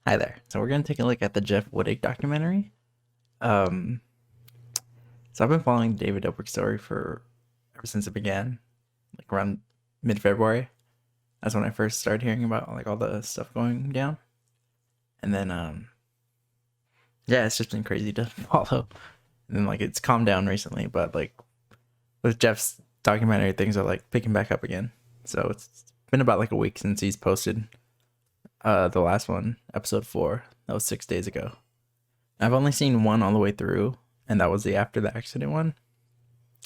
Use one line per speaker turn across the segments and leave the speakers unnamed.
Hi there. So we're gonna take a look at the Jeff Wittek documentary. So I've been following David Dobrik's story for ever since it began, like around mid-February. That's when I first started hearing about like all the stuff going down. And then yeah, it's just been crazy to follow. And then like it's calmed down recently, but like with Jeff's documentary, things are like picking back up again. So it's been about like a week since he's posted the last one, Ep.1-4. That was 6 days ago. I've only seen one all the way through, and that was the after the accident one.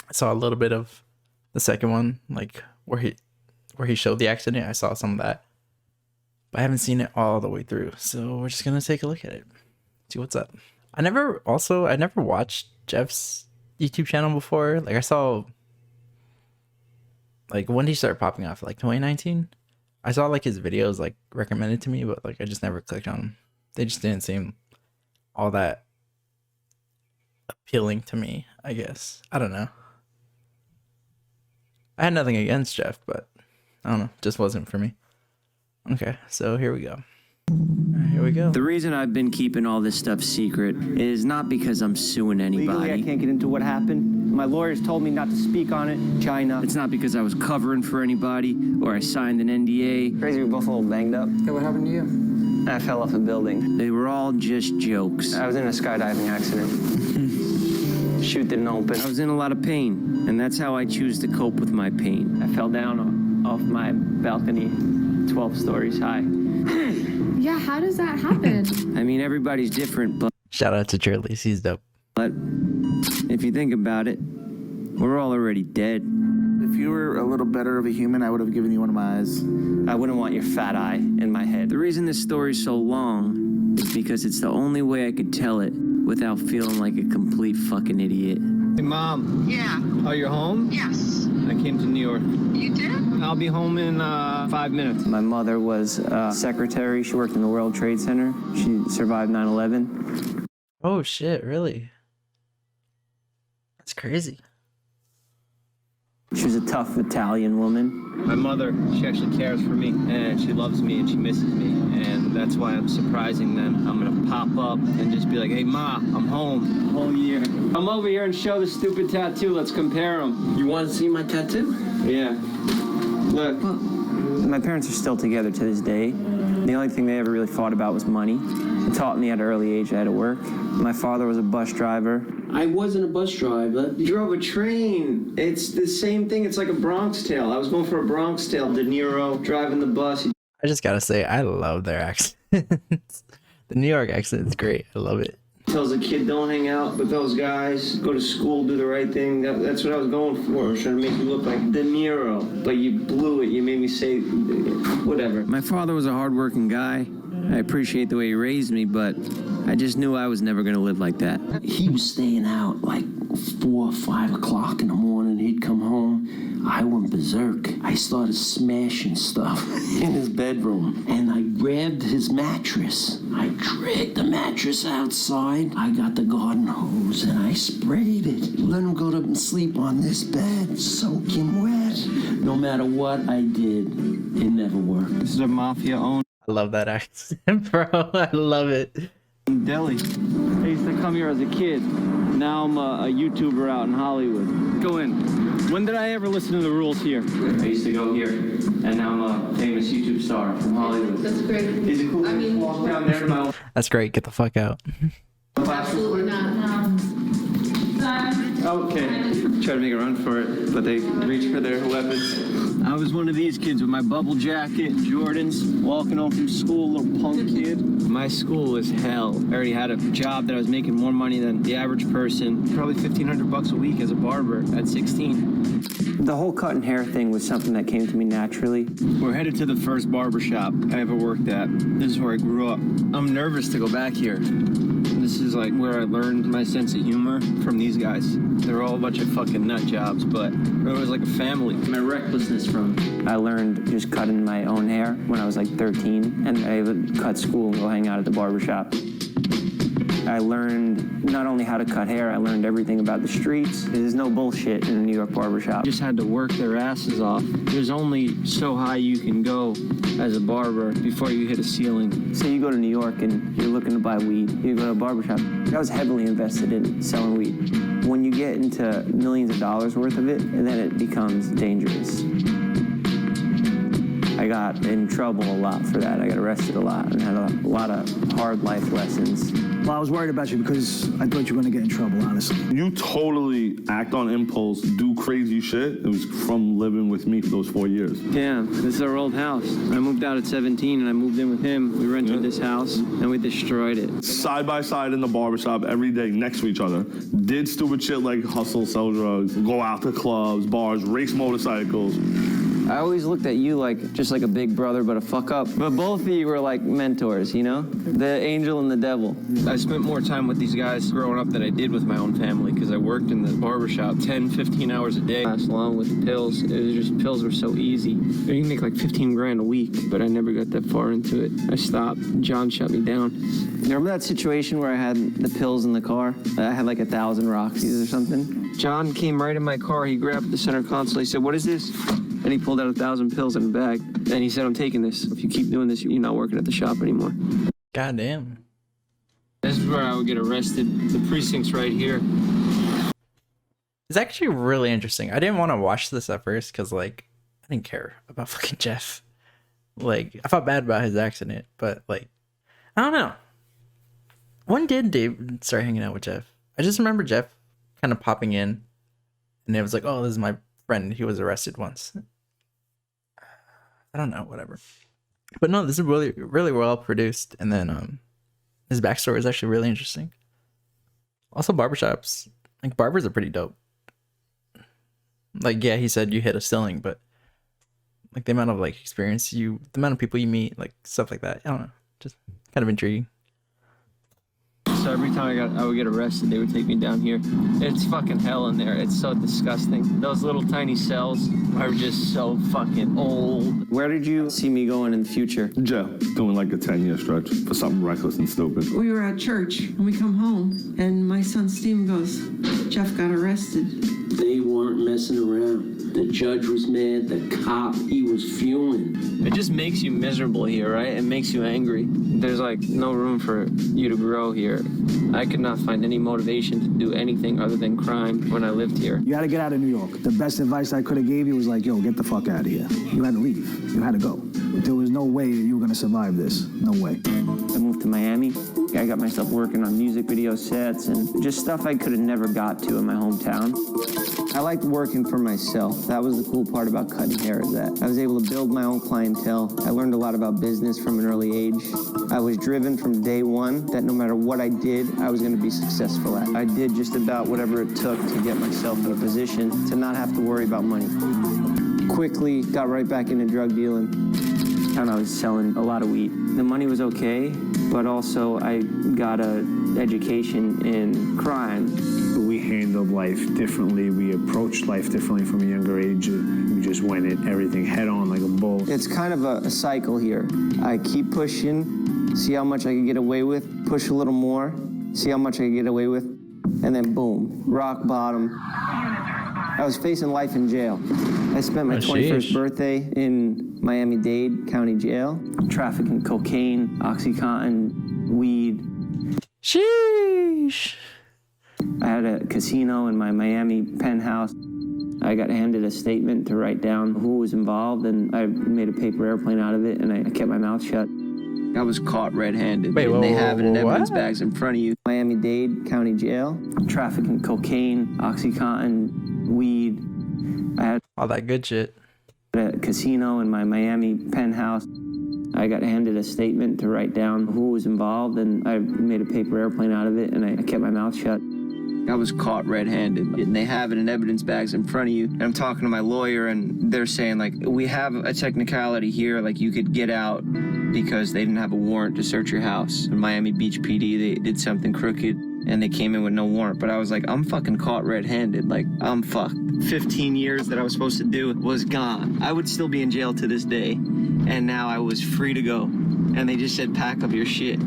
I saw a little bit of the second one, like where he showed the accident. I saw some of that, but I haven't seen it all the way through. So we're just gonna take a look at it, see what's up. I never watched Jeff's YouTube channel before. Like I saw, like when did he start popping off? Like 2019. I saw like his videos like recommended to me, but like I just never clicked on them. They just didn't seem all that appealing to me, I guess. I don't know. I had nothing against Jeff, but I don't know, just wasn't for me. Okay, so here we go. Here we go.
The reason I've been keeping all this stuff secret is not because I'm suing anybody.
Legally, I can't get into what happened. My lawyers told me not to speak on it. China.
It's not because I was covering for anybody or I signed an NDA.
Crazy, we're both a little banged up.
Hey, what happened to you?
I fell off a building.
They were all just jokes.
I was in a skydiving accident. Chute didn't open.
I was in a lot of pain, and that's how I choose to cope with my pain.
I fell down off my balcony, 12 stories high.
Yeah, how does that happen?
I mean, everybody's different, but
Shout out to Charlie, he's dope.
if you think about it, we're all already dead.
If you were a little better of a human, I would have given you one of my eyes.
I wouldn't want your fat eye in my head.
The reason this story's so long is because it's the only way I could tell it without feeling like a complete fucking idiot.
Hey, Mom.
Yeah.
Oh, you're home?
Yes.
I came to New York.
You did?
I'll be home in 5 minutes.
My mother was a secretary. She worked in the World Trade Center. She survived 9/11.
Oh shit, really? That's crazy.
She was a tough Italian woman.
My mother, she actually cares for me, and she loves me, and she misses me, and that's why I'm surprising them. I'm gonna pop up and just be like, hey, Ma, I'm home. Whole year. Come over here and show the stupid tattoo. Let's compare them.
You want to see my tattoo?
Yeah. Look.
My parents are still together to this day. The only thing they ever really fought about was money. They taught me at an early age I had to work. My father was a bus driver.
I wasn't a bus driver.
You drove a train. It's the same thing. It's like a Bronx Tale. I was going for a Bronx Tale. De Niro driving the bus.
I just gotta say, I love their accents. The New York accent is great. I love it.
Tells a kid don't hang out with those guys, go to school, do the right thing. That's what I was going for. I was trying to make you look like De Niro, but you blew it. You made me say whatever.
My father was a hardworking guy. I appreciate the way he raised me, but I just knew I was never going to live like that.
He was staying out like 4 or 5 o'clock in the morning. He'd come home. I went berserk. I started smashing stuff in his bedroom. And I grabbed his mattress. I dragged the mattress outside. I got the garden hose and I sprayed it. Let him go to sleep on this bed, soak him wet. No matter what I did, it never worked.
This is a mafia-owned
I love that accent, bro. I love it.
deli. I used to come here as a kid. Now I'm a YouTuber out in Hollywood. Go in. When did I ever listen to the rules here? I used to go here, and now I'm a famous YouTube star from Hollywood.
That's great.
Is it cool to walk down there to my own?
That's great. Get the fuck out.
Absolutely not.
Okay. Try to make a run for it, but they reach for their weapons. I was one of these kids with my bubble jacket, Jordans, walking home from school, little punk kid. My school was hell. I already had a job that I was making more money than the average person, probably $1,500 a week as a barber at 16.
The whole cutting hair thing was something that came to me naturally.
We're headed to the first barber shop I ever worked at. This is where I grew up. I'm nervous to go back here. This is like where I learned my sense of humor from these guys. They're all a bunch of fucking nut jobs, but it was like a family.
My recklessness from I learned just cutting my own hair when I was like 13, and I would cut school and go hang out at the barber shop. I learned not only how to cut hair, I learned everything about the streets. There's no bullshit in a New York barbershop.
Just had to work their asses off. There's only so high you can go as a barber before you hit a ceiling.
Say you go to New York and you're looking to buy weed, you go to a barbershop. I was heavily invested in selling weed. When you get into millions of dollars worth of it, and then it becomes dangerous. I got in trouble a lot for that. I got arrested a lot and had a lot of hard life lessons.
Well, I was worried about you because I thought you were going to get in trouble, honestly.
You totally act on impulse, do crazy shit. It was from living with me for those 4 years.
Yeah, this is our old house. I moved out at 17 and I moved in with him. We rented this house and we destroyed it.
Side by side in the barbershop every day next to each other. Did stupid shit like hustle, sell drugs, go out to clubs, bars, race motorcycles.
I always looked at you like just like a big brother, but a fuck up. But both of you were like mentors, you know? The angel and the devil.
I spent more time with these guys growing up than I did with my own family because I worked in the barbershop 10, 15 hours a day. Along with the pills, it was just, pills were so easy. You can make like 15 grand a week, but I never got that far into it. I stopped. John shut me down.
Remember that situation where I had the pills in the car? I had like 1,000 Roxys or something.
John came right in my car. He grabbed the center console. He said, "What is this?" And he pulled out 1,000 pills in a bag. And he said, "I'm taking this. If you keep doing this, you're not working at the shop anymore."
Goddamn.
This is where I would get arrested. The precinct's right here.
It's actually really interesting. I didn't want to watch this at first because, like, I didn't care about fucking Jeff. Like, I felt bad about his accident, but, like, I don't know. When did Dave start hanging out with Jeff? I just remember Jeff kind of popping in, and it was like, "Oh, this is my friend. He was arrested once." I don't know, whatever. But no, this is really, really well produced, and then his backstory is actually really interesting. Also, barbershops, like, barbers are pretty dope. Like, yeah, he said you hit a ceiling, but like the amount of like experience the amount of people you meet, like stuff like that. I don't know, just kind of intriguing.
So every time I would get arrested, they would take me down here. It's fucking hell in there. It's so disgusting. Those little tiny cells are just so fucking old.
Where did you see me going in the future?
Jail, doing like a 10-year stretch for something reckless and stupid.
We were at church and we come home and my son Steven goes, "Jeff got arrested."
They weren't messing around. The judge was mad. The cop, he was fuming.
It just makes you miserable here, right? It makes you angry. There's like no room for you to grow here. I could not find any motivation to do anything other than crime when I lived here.
You had to get out of New York. The best advice I could have gave you was like, "Yo, get the fuck out of here." You had to leave. You had to go. There was no way that you were going to survive this. No way.
I moved to Miami. I got myself working on music video sets and just stuff I could have never got to in my hometown. I liked working for myself. That was the cool part about cutting hair, is that I was able to build my own clientele. I learned a lot about business from an early age. I was driven from day one that no matter what I did, I was going to be successful at. I did just about whatever it took to get myself in a position to not have to worry about money. Quickly got right back into drug dealing. And I was selling a lot of weed. The money was okay, but also I got an education in crime.
We handled life differently. We approached life differently from a younger age. We just went at everything head on like a bull.
It's kind of a cycle here. I keep pushing, see how much I can get away with, push a little more, see how much I can get away with, and then boom, rock bottom. I was facing life in jail. I spent my 21st birthday in Miami-Dade County Jail, trafficking cocaine, OxyContin, weed.
Sheesh.
I had a casino in my Miami penthouse. I got handed a statement to write down who was involved, and I made a paper airplane out of it, and I kept my mouth shut.
I was caught red-handed.
Wait,
and they have it in evidence
what?
bags in front of you.
Miami-Dade County Jail, trafficking cocaine, OxyContin, weed. I had
All that good shit.
a casino in my Miami penthouse. I got handed a statement to write down who was involved, and I made a paper airplane out of it, and I kept my mouth shut.
I was caught red-handed, and they have it in evidence bags in front of you. And I'm talking to my lawyer, and they're saying, like, we have a technicality here, like, you could get out because they didn't have a warrant to search your house. In Miami Beach PD, they did something crooked, and they came in with no warrant. But I was like, I'm fucking caught red-handed. Like, I'm fucked. 15 years that I was supposed to do was gone. I would still be in jail to this day, and now I was free to go. And they just said, pack up your shit.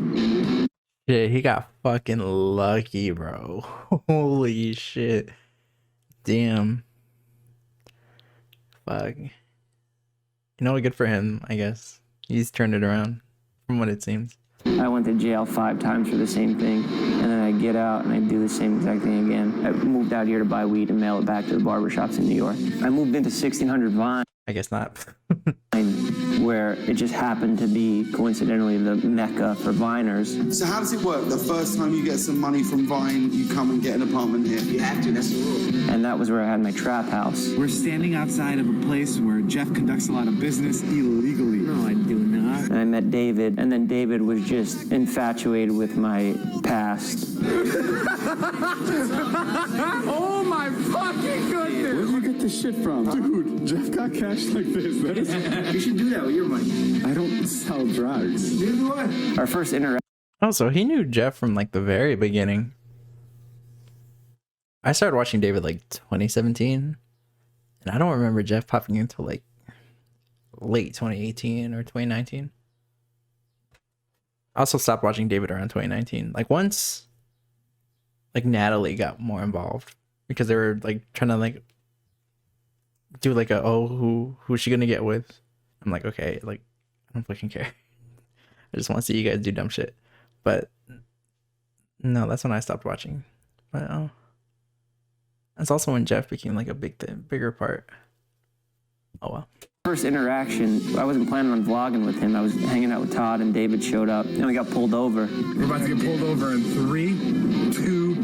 Shit, he got fucking lucky, bro. Holy shit. Damn. Fuck. You know, good for him, I guess. He's turned it around, from what it seems.
I went to jail 5 times for the same thing, and then I get out and I do the same exact thing again. I moved out here to buy weed and mail it back to the barbershops in New York. I moved into 1600 Vine.
I guess not.
Where it just happened to be, coincidentally, the mecca for Viners.
So how does it work? The first time you get some money from Vine, you come and get an apartment here? You have to, that's the rule.
And that was where I had my trap house.
We're standing outside of a place where Jeff conducts a lot of business illegally. No, I do not.
And I met David, and then David was just infatuated with my past.
Oh my fucking goodness! Where'd you get this shit from? Dude, Jeff got cash like this. That is... You should do that with your money. I don't sell drugs. Neither do I.
Our first interaction.
Oh, so he knew Jeff from like the very beginning. I started watching David like 2017, and I don't remember Jeff popping until like late 2018 or 2019. I also stopped watching David around 2019. Like once like Natalie got more involved because they were like trying to like do like a who's she gonna get with? I'm like, okay, like I don't fucking care. I just want to see you guys do dumb shit. But no, that's when I stopped watching. But that's also when Jeff became like a bigger part. Oh well.
First interaction, I wasn't planning on vlogging with him. I was hanging out with Todd, and David showed up, and we got pulled over.
We're about to get pulled over in 3, 2,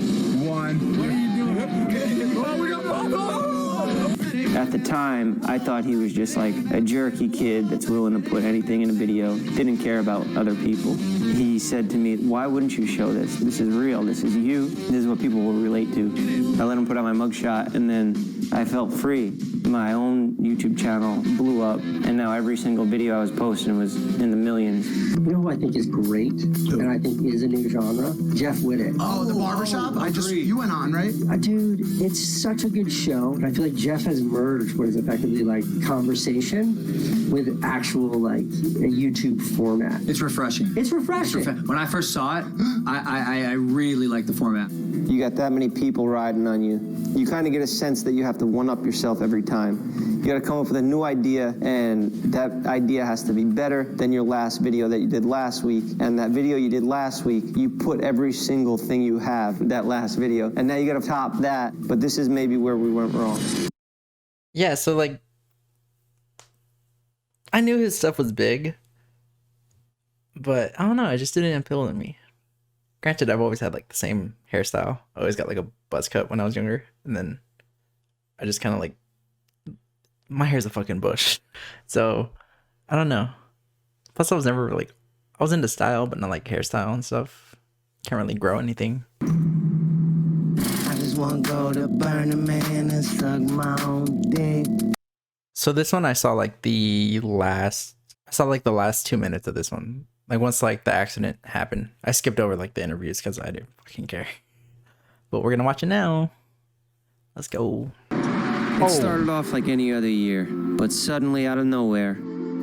1. What are you doing? Oh, we got pulled over!
At the time, I thought he was just like a jerky kid that's willing to put anything in a video, didn't care about other people. He said to me, why wouldn't you show this? This is real, this is you, this is what people will relate to. I let him put out my mugshot, and then I felt free. My own YouTube channel blew up, and now every single video I was posting was in the millions.
You know who I think is great, and I think is a new genre? Jeff Wittek.
Oh, the barbershop? You went on, right?
Dude, it's such a good show. I feel like Jeff has merged what is effectively like conversation with actual like a YouTube format.
It's refreshing.
It's refreshing.
When I first saw it, I really liked the format.
You got that many people riding on you. You kind of get a sense that you have to one-up yourself every time. You got to come up with a new idea, and that idea has to be better than your last video that you did last week. And that video you did last week, you put every single thing you have in that last video. And now you got to top that, but this is maybe where we went wrong.
Yeah, so like I knew his stuff was big, but I don't know, it just didn't appeal to me. Granted, I've always had like the same hairstyle. I always got like a buzz cut when I was younger, and then I just kind of like, my hair's a fucking bush. So I don't know. Plus I was never like, I was into style, but not like hairstyle and stuff. Can't really grow anything.
I just want to go to Burning Man and suck my own dick.
So this one I saw like the last 2 minutes of this one. Like once like the accident happened, I skipped over like the interviews because I didn't fucking care. But we're gonna watch it now. Let's go.
It started off like any other year, but suddenly out of nowhere,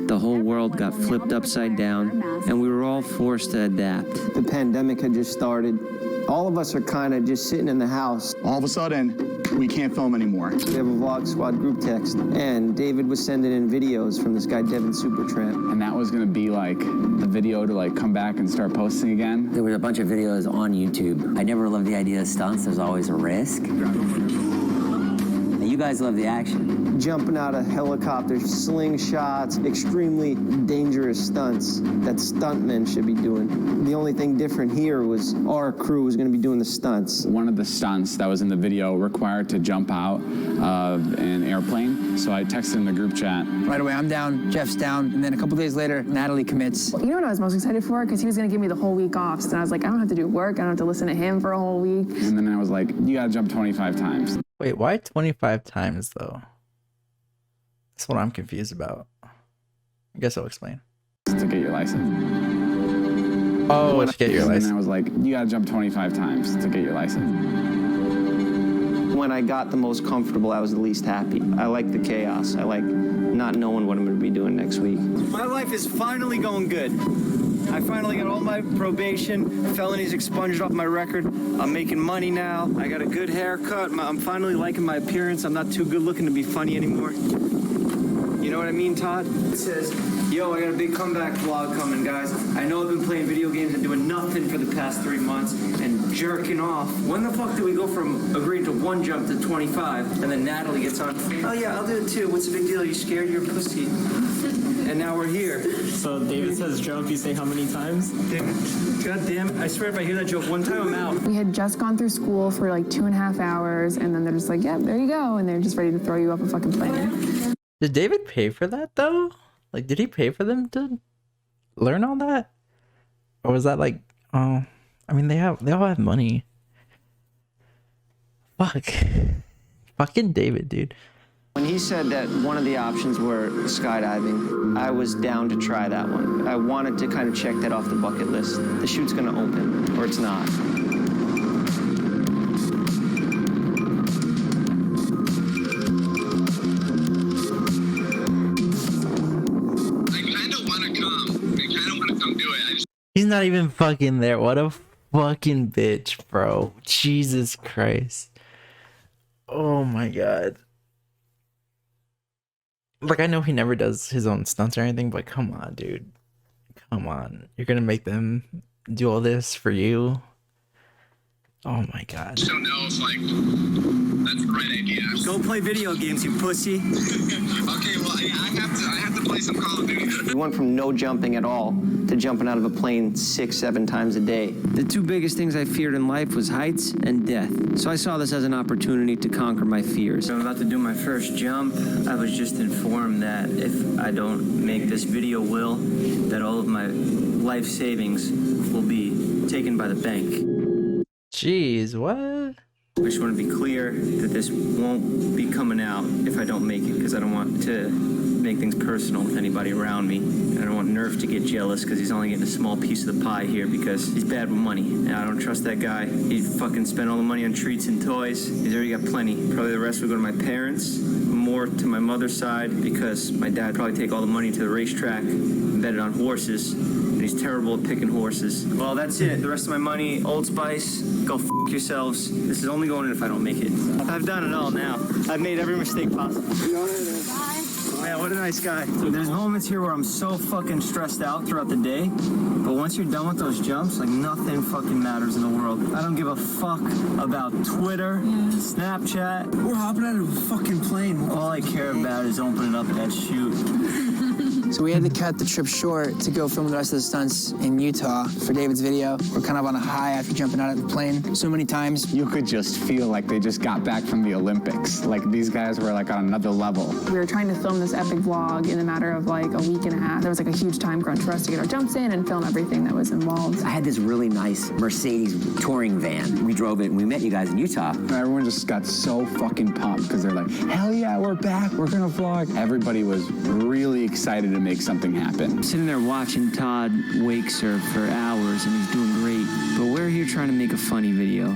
the whole world got flipped upside down, and we were all forced to adapt.
The pandemic had just started. All of us are kind of just sitting in the house.
All of a sudden, we can't film anymore.
We have a Vlog Squad group text, and David was sending in videos from this guy, Devin Supertramp.
And that was going to be like the video to like come back and start posting again.
There was a bunch of videos on YouTube. I never loved the idea of stunts. There's always a risk. You guys love the action.
Jumping out of helicopters, slingshots, extremely dangerous stunts that stuntmen should be doing. The only thing different here was our crew was going to be doing the stunts.
One of the stunts that was in the video required to jump out of an airplane, so I texted in the group chat.
Right away, I'm down, Jeff's down, and then a couple days later, Natalie commits.
You know what I was most excited for? Because he was going to give me the whole week off. So I was like, I don't have to do work. I don't have to listen to him for a whole week.
And then I was like, you got to jump 25 times.
Wait, why 25 times though? That's what I'm confused about. I guess I'll explain.
To get your license.
Oh, to get your license.
And I was like, you got to jump 25 times to get your license.
When I got the most comfortable, I was the least happy. I like the chaos. I like not knowing what I'm going to be doing next week.
My life is finally going good.
I finally got all my probation, felonies expunged off my record. I'm making money now. I got a good haircut. I'm finally liking my appearance. I'm not too good looking to be funny anymore. You know what I mean, Todd? It says, yo, I got a big comeback vlog coming, guys. I know I've been playing video games and doing nothing for the past 3 months and jerking off. When the fuck do we go from agreeing to 1 jump to 25? And then Natalie gets on, oh yeah, I'll do it too. What's the big deal? You scared? You're a pussy. And now we're here.
So David says jump, you say how many times?
God damn it. I swear if I hear that joke one time, I'm out.
We had just gone through school for like 2.5 hours, and then they're just like, yeah, there you go. And they're just ready to throw you up a fucking plane.
Did David pay for that though? Like, did he pay for them to learn all that? Or was that like, oh, I mean, they all have money. Fuck. Fucking David, dude.
When he said that one of the options were skydiving, I was down to try that one. I wanted to kind of check that off the bucket list. The chute's gonna open, or it's not.
He's not even fucking there. What a fucking bitch, bro. Jesus Christ. Oh my god. Like, I know he never does his own stunts or anything, but come on, dude. Come on. You're gonna make them do all this for you? Oh my god.
I don't know if, like, that's the right idea.
Go play video games, you pussy.
Okay, well, yeah, I have to play some Call of Duty.
We went from no jumping at all to jumping out of a plane 6-7 times a day. The two biggest things I feared in life was heights and death. So I saw this as an opportunity to conquer my fears.
I'm about to do my first jump. I was just informed that if I don't make this video, that all of my life savings will be taken by the bank.
Jeez, what?
I just want to be clear that this won't be coming out if I don't make it, because I don't want to make things personal with anybody around me. I don't want Nerf to get jealous because he's only getting a small piece of the pie here because he's bad with money. And I don't trust that guy. He fucking spent all the money on treats and toys. He's already got plenty. Probably the rest would go to my parents, more to my mother's side, because my dad probably take all the money to the racetrack and bet it on horses. And he's terrible at picking horses. Well, that's it. The rest of my money, Old Spice, go f*** yourselves. This is only going in if I don't make it. I've done it all now. I've made every mistake possible. Man, what a nice guy. So there's moments here where I'm so fucking stressed out throughout the day, but once you're done with those jumps, like, nothing fucking matters in the world. I don't give a fuck about Twitter, Snapchat. We're hopping out of a fucking plane. All I care about is opening up that chute.
So we had to cut the trip short to go film the rest of the stunts in Utah for David's video. We're kind of on a high after jumping out of the plane so many times.
You could just feel like they just got back from the Olympics. Like, these guys were like on another level.
We were trying to film this epic vlog in a matter of like a week and a half. There was like a huge time crunch for us to get our jumps in and film everything that was involved.
I had this really nice Mercedes touring van. We drove it and we met you guys in Utah.
Everyone just got so fucking pumped because they're like, hell yeah, we're back, we're gonna vlog. Everybody was really excited to make something happen.
I'm sitting there watching Todd wake surf for hours and he's doing great, but we're here trying to make a funny video.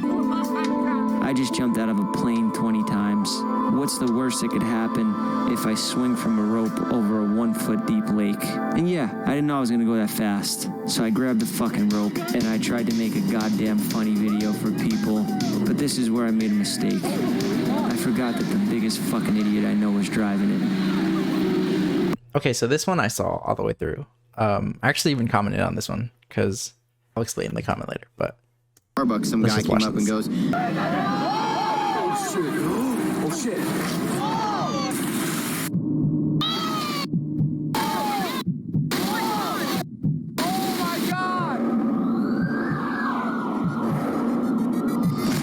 I just jumped out of a plane 20 times. What's the worst that could happen if I swing from a rope over a 1-foot deep lake? And yeah, I didn't know I was gonna go that fast. So I grabbed the fucking rope and I tried to make a goddamn funny video for people. But this is where I made a mistake. I forgot that the biggest fucking idiot I know was driving it.
Okay, so this one I saw all the way through. I actually even commented on this one because I'll explain in the comment later. But
Starbucks, some guy came up and goes,
Oh shit. Oh shit.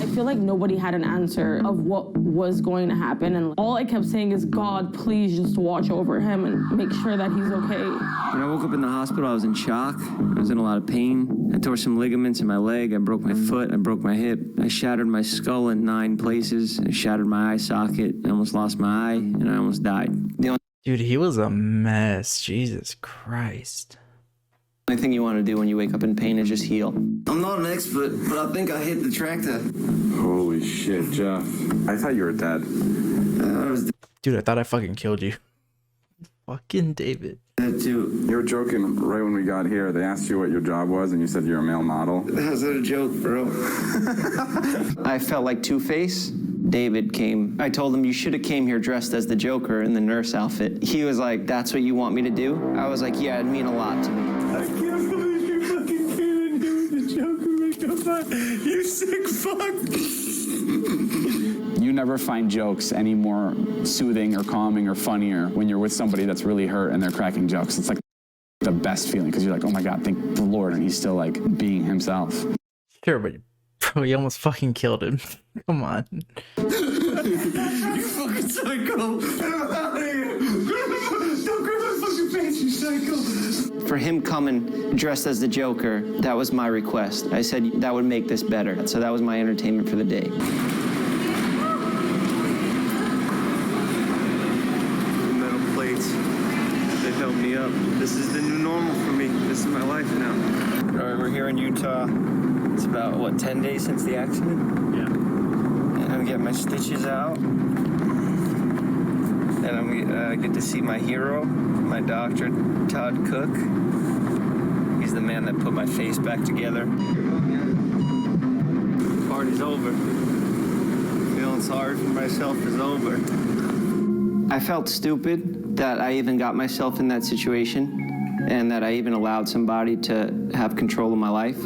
I feel like nobody had an answer of what was going to happen, and all I kept saying is, God, please just watch over him and make sure that he's okay.
When I woke up in the hospital, I was in shock. I was in a lot of pain. I tore some ligaments in my leg. I broke my foot. I broke my hip. I shattered my skull in 9 places. I shattered my eye socket. I almost lost my eye, and I almost died.
dude, he was a mess. Jesus Christ.
The only thing you want to do when you wake up in pain is just heal.
I'm not an expert, but I think I hit the tractor.
Holy shit, Jeff. I thought you were dead.
Dude, I thought I fucking killed you. Fucking David.
You were joking right when we got here. They asked you what your job was, and you said you're a male model.
How's that a joke, bro? I felt like Two-Face. David came. I told him, you should have came here dressed as the Joker in the nurse outfit. He was like, that's what you want me to do? I was like, yeah, it'd mean a lot to me.
I can't believe you fucking came in here with the Joker makeup on. You sick fuck.
You never find jokes any more soothing or calming or funnier when you're with somebody that's really hurt and they're cracking jokes. It's like the best feeling because you're like, oh my God, thank the Lord. And he's still like being himself.
Sure, but bro, you almost fucking killed him. Come on.
You fucking psycho. Get out of here. Don't grab my fucking face, you psycho.
For him coming dressed as the Joker, that was my request. I said that would make this better. So that was my entertainment for the day.
They held me up. This is the new normal for me. This is my life now.
All right, we're here in Utah. It's about, 10 days since the accident?
Yeah.
And I'm getting my stitches out. And I'm get to see my hero, my doctor, Todd Cook. He's the man that put my face back together. Party's over. Feeling sorry for myself is over.
I felt stupid that I even got myself in that situation and that I even allowed somebody to have control of my life.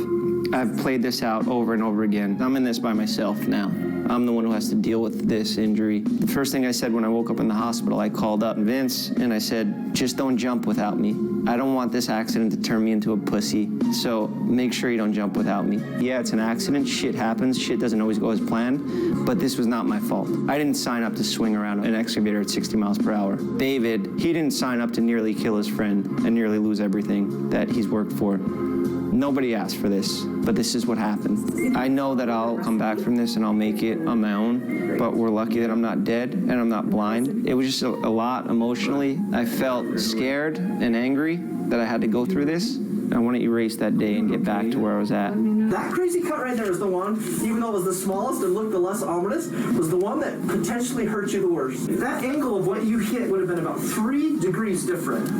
I've played this out over and over again. I'm in this by myself now. I'm the one who has to deal with this injury. The first thing I said when I woke up in the hospital, I called up Vince and I said, just don't jump without me. I don't want this accident to turn me into a pussy, so make sure you don't jump without me. Yeah, it's an accident, shit happens, shit doesn't always go as planned, but this was not my fault. I didn't sign up to swing around an excavator at 60 miles per hour. David, he didn't sign up to nearly kill his friend and nearly lose everything that he's worked for. Nobody asked for this, but this is what happened. I know that I'll come back from this and I'll make it on my own, but we're lucky that I'm not dead and I'm not blind. It was just a lot emotionally. I felt scared and angry that I had to go through this. I want to erase that day and get back to where I was at.
That crazy cut right there is the one, even though it was the smallest and looked the less ominous, was the one that potentially hurt you the worst. That angle of what you hit would have been about 3 degrees different.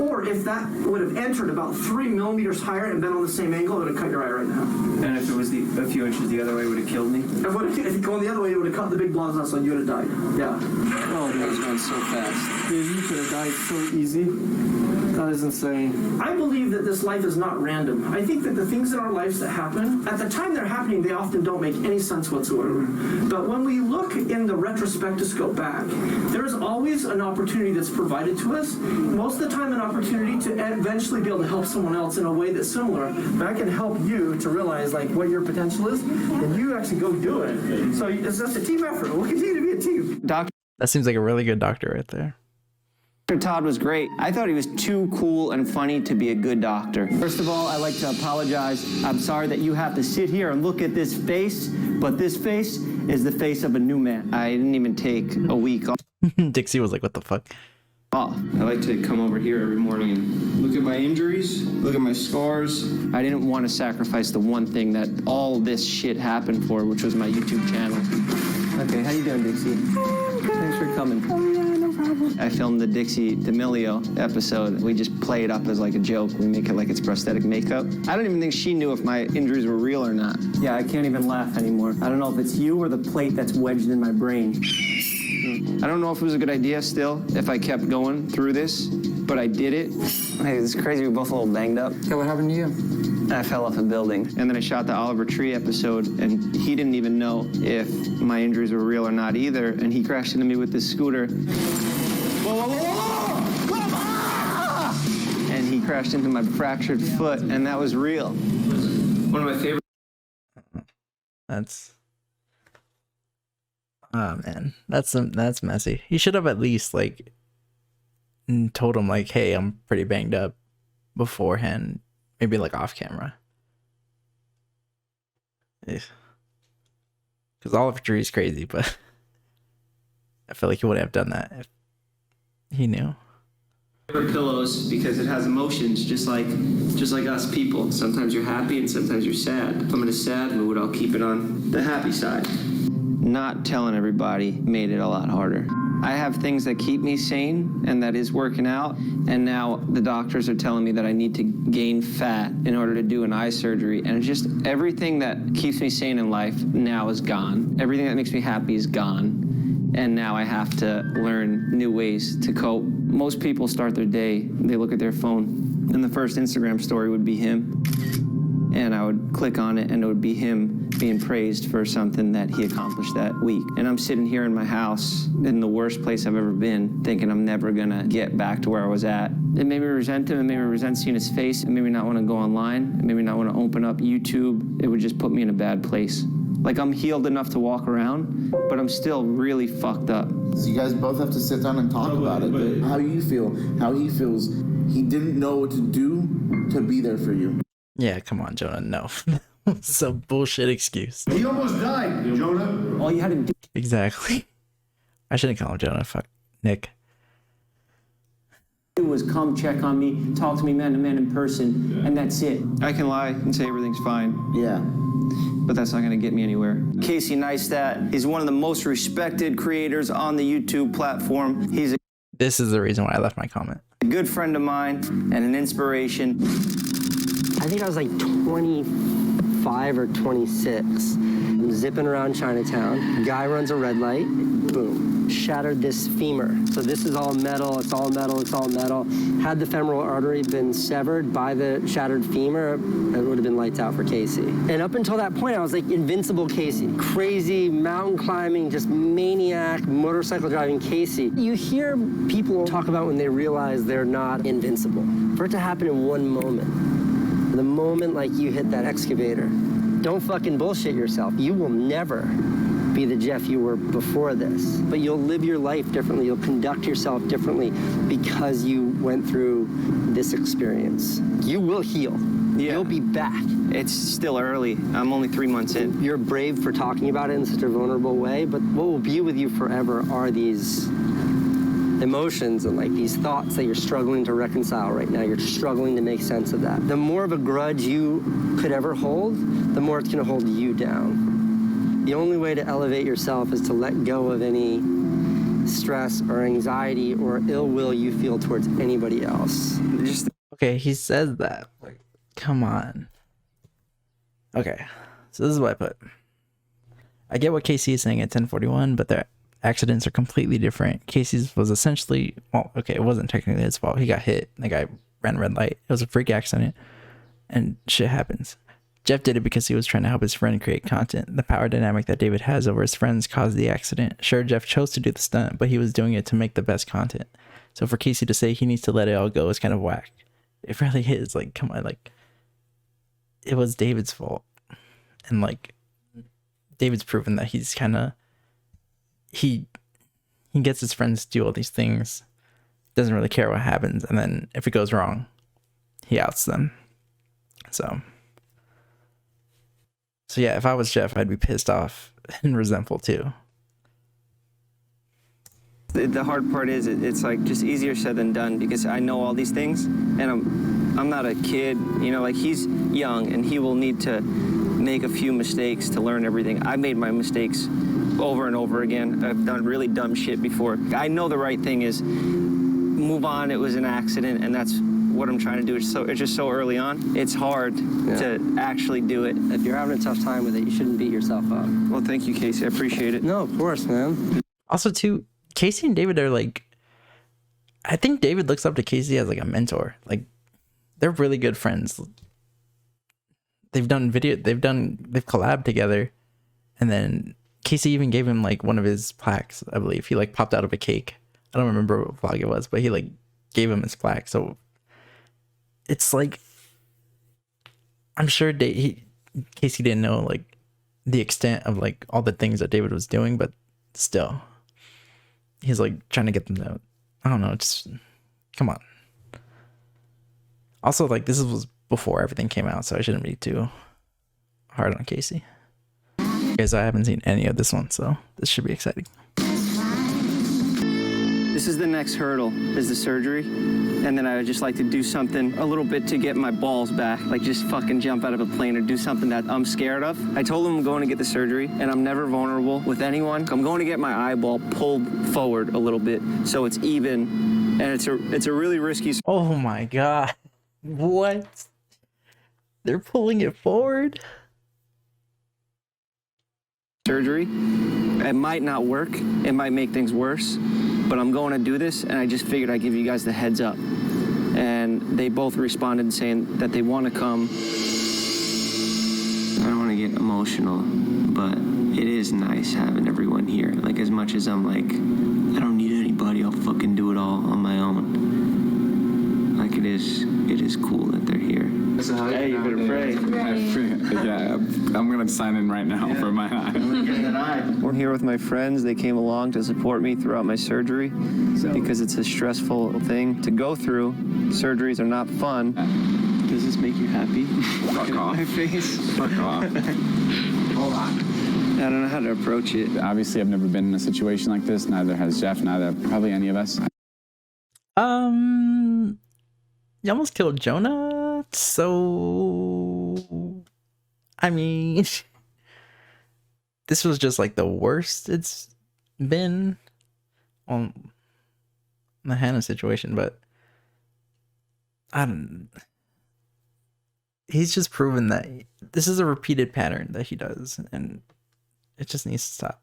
Or if that would have entered about 3 millimeters higher and been on the same angle, it would have cut your eye right now.
And if it was a few inches the other way, it would have killed me?
If you going the other way, it would have cut the big blood vessel and you would have died. Yeah.
Oh, that was going so fast.
Dude, you could have died so easy. That is insane. I believe that this life is not random. I think that the things in our lives that happen, at the time they're happening, they often don't make any sense whatsoever. But when we look in the retrospectoscope back, there is always an opportunity that's provided to us. Most of the time, an opportunity to eventually be able to help someone else in a way that's similar. That can help you to realize like what your potential is, and you actually go do it. So it's just a team effort. We'll continue to be a team.
That seems like a really good doctor right there.
Todd was great. I thought he was too cool and funny to be a good doctor. First of all, I'd like to apologize. I'm sorry that you have to sit here and look at this face, but this face is the face of a new man. I didn't even take a week off.
Dixie was like, what the fuck?
I like to come over here every morning and look at my injuries, look at my scars. I didn't want to sacrifice the one thing that all this shit happened for, which was my YouTube channel. Okay, how you doing, Dixie? Thanks for coming. I filmed the Dixie D'Amelio episode. We just play it up as like a joke. We make it like it's prosthetic makeup. I don't even think she knew if my injuries were real or not. Yeah, I can't even laugh anymore. I don't know if it's you or the plate that's wedged in my brain. I don't know if it was a good idea still, if I kept going through this, but I did it. Hey, it's crazy, we're both a little banged up.
Yeah, what happened to you?
I fell off a building, and then I shot the Oliver Tree episode, and he didn't even know if my injuries were real or not either, and he crashed into me with this scooter. And he crashed into my fractured foot, and that was real. One of my favorite.
That's. Oh man, that's messy. He should have at least like told him like, hey, I'm pretty banged up beforehand, maybe like off camera. Because Oliver Tree is crazy, but I feel like he wouldn't have done that if he knew.
Pillows because it has emotions just like us people. Sometimes you're happy and sometimes you're sad. If I'm in a sad mood, I'll keep it on the happy side. Not telling everybody made it a lot harder. I have things that keep me sane, and that is working out. And now the doctors are telling me that I need to gain fat in order to do an eye surgery. And it's just everything that keeps me sane in life now is gone. Everything that makes me happy is gone. And now I have to learn new ways to cope. Most people start their day, they look at their phone, and the first Instagram story would be him. And I would click on it, and it would be him being praised for something that he accomplished that week. And I'm sitting here in my house in the worst place I've ever been, thinking I'm never gonna get back to where I was at. It made me resent him. It made me resent seeing his face. It made me not want to go online. It made me not want to open up YouTube. It would just put me in a bad place. Like, I'm healed enough to walk around, but I'm still really fucked up.
So you guys both have to sit down and talk about it. But how you feel, how he feels. He didn't know what to do to be there for you.
Yeah, come on, Jonah. No. It's a bullshit excuse.
He almost died, Jonah.
All you had to do.
Exactly. I shouldn't call him Jonah. Fuck. Nick.
Was come check on me, talk to me man to man in person, and that's it. I can lie and say everything's fine.
Yeah.
But that's not gonna get me anywhere. Casey Neistat is one of the most respected creators on the YouTube platform. He's a
This is the reason why I left my comment.
good friend of mine and an inspiration.
I think I was like 25 or 26. I'm zipping around Chinatown. Guy runs a red light. Boom. Shattered this femur. So this is all metal. It's all metal. It's all metal. Had the femoral artery been severed by the shattered femur, it would have been lights out for Casey. And up until that point, I was like invincible Casey. Crazy, mountain climbing, just maniac, motorcycle driving Casey. You hear people talk about when they realize they're not invincible. For it to happen in one moment, the moment like you hit that excavator, don't fucking bullshit yourself. You will never be the Jeff you were before this, but you'll live your life differently. You'll conduct yourself differently because you went through this experience. You will heal.
Yeah.
You'll be back.
It's still early. I'm only 3 months in.
You're brave for talking about it in such a vulnerable way, but what will be with you forever are these emotions and like these thoughts that you're struggling to reconcile right now. You're struggling to make sense of that. The more of a grudge you could ever hold, the more it's gonna hold you down. The only way to elevate yourself is to let go of any stress or anxiety or ill will you feel towards anybody else.
Okay, he says that. Like, come on. Okay, so this is what I put. I get what Casey is saying at 10:41, but their accidents are completely different. Casey's was essentially, well, okay, it wasn't technically his fault. He got hit. The guy ran a red light. It was a freak accident, and shit happens. Jeff did it because he was trying to help his friend create content. The power dynamic that David has over his friends caused the accident. Sure, Jeff chose to do the stunt, but he was doing it to make the best content. So for Casey to say he needs to let it all go is kind of whack. It really is. Like, come on, like, it was David's fault. And like, David's proven that he's kind of, he gets his friends to do all these things, doesn't really care what happens, and then if it goes wrong, he outs them. So yeah, if I was Jeff, I'd be pissed off and resentful too.
The hard part is it's like just easier said than done because I know all these things and I'm not a kid, you know, like he's young and he will need to make a few mistakes to learn everything. I made my mistakes over and over again. I've done really dumb shit before. I know the right thing is move on. It was an accident and that's what I'm trying to do. It's just so early on. It's hard to actually do it.
If you're having a tough time with it, you shouldn't beat yourself up.
Well, thank you, Casey. I appreciate it.
No, of course, man.
Also, too, Casey and David are like, I think David looks up to Casey as like a mentor. Like, they're really good friends. They've collabed together, and then Casey even gave him like one of his plaques. I believe he like popped out of a cake. I don't remember what vlog it was, but he like gave him his plaque. So it's like, I'm sure Casey didn't know like the extent of like all the things that David was doing, but still, he's like trying to get them to, I don't know, just come on. Also, like, this was before everything came out, so I shouldn't be too hard on Casey. Because I haven't seen any of this one, so this should be exciting.
The This is the next hurdle, is the surgery. And then I would just like to do something a little bit to get my balls back, like just fucking jump out of a plane or do something that I'm scared of. I told him I'm going to get the surgery, and I'm never vulnerable with anyone. I'm going to get my eyeball pulled forward a little bit so it's even, and it's a really risky.
Oh my god. What? They're pulling it forward?
Surgery. It might not work. It might make things worse, but I'm going to do this, and I just figured I'd give you guys the heads up. And they both responded saying that they want to come. I don't want to get emotional, but it is nice having everyone here. Like, as much as I'm like, I don't need anybody, I'll fucking do it all on my own. Like, it is cool that they're here.
Hey, you better pray.
Yeah, I'm gonna sign in right now for my eye.
We're here with my friends. They came along to support me throughout my surgery because it's a stressful thing to go through. Surgeries are not fun. Does this make you happy?
Fuck off.
My face.
Fuck off.
Hold on. I don't know how to approach it.
Obviously, I've never been in a situation like this. Neither has Jeff. Neither probably any of us.
You almost killed Jonah, so I mean, this was just like the worst it's been on the Hannah situation, but he's just proven that this is a repeated pattern that he does, and it just needs to stop.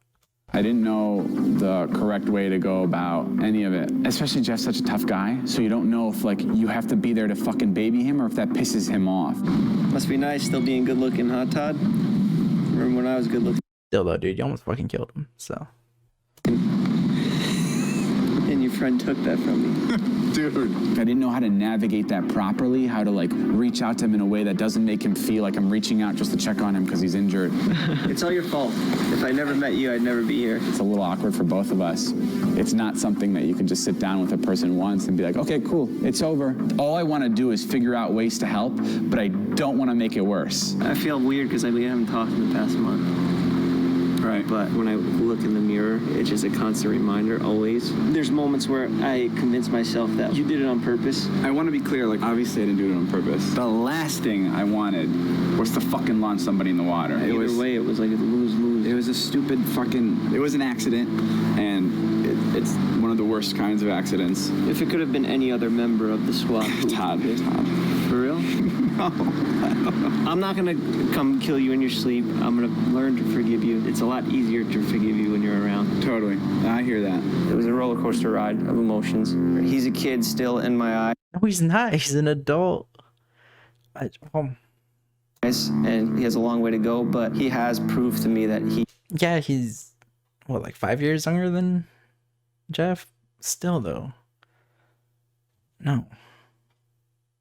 I didn't know the correct way to go about any of it. Especially Jeff's such a tough guy, so you don't know if like you have to be there to fucking baby him or if that pisses him off.
Must be nice still being good looking, huh, Todd? Remember when I was good looking?
Still though, dude, you almost fucking killed him, so.
And your friend took that from me.
Dude, I didn't know how to navigate that properly, how to like reach out to him in a way that doesn't make him feel like I'm reaching out just to check on him because he's injured.
It's all your fault. If I never met you, I'd never be here.
It's a little awkward for both of us. It's not something that you can just sit down with a person once and be like, okay, cool, it's over. All I want to do is figure out ways to help, but I don't want to make it worse.
I feel weird because we haven't talked in the past month.
Right.
But when I look in the mirror, it's just a constant reminder, always. There's moments where I convince myself that you did it on purpose.
I want to be clear, like, obviously I didn't do it on purpose. The last thing I wanted was to fucking launch somebody in the water.
Either way, it was like a lose-lose.
It was a stupid fucking, it was an accident, and it's one of the worst kinds of accidents.
If it could have been any other member of the squad.
Todd.
For real? No. I'm not gonna come kill you in your sleep. I'm gonna learn to forgive you. It's a lot easier to forgive you when you're around.
Totally. I hear that.
It was a roller coaster ride of emotions. He's a kid still in my eye.
No, he's not. He's an adult.
And he has a long way to go, but he has proved to me that
Yeah, he's, what, like 5 years younger than Jeff? Still, though. No.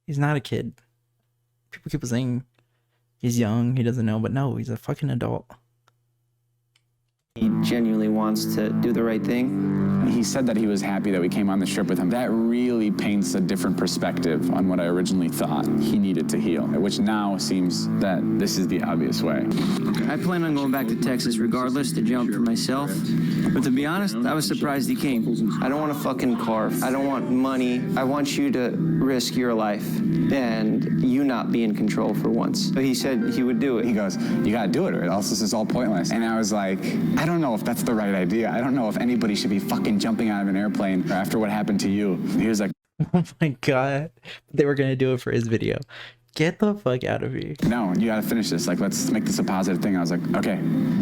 He's not a kid. People keep saying he's young, he doesn't know, but no, he's a fucking adult.
He genuinely wants to do the right thing.
He said that he was happy that we came on the trip with him. That really paints a different perspective on what I originally thought he needed to heal, which now seems that this is the obvious way.
I plan on going back to Texas regardless to jump for myself. But to be honest, I was surprised he came. I don't want to fucking carve. I don't want money. I want you to risk your life and you not be in control for once. So he said he would do it.
He goes, you gotta do it or else this is all pointless. And I was like, I don't know if that's the right idea. I don't know if anybody should be fucking jumping out of an airplane after what happened to you. He was like,
oh my god. They were gonna do it for his video. Get the fuck out of here.
No, you gotta finish this. Like, let's make this a positive thing. I was like, okay,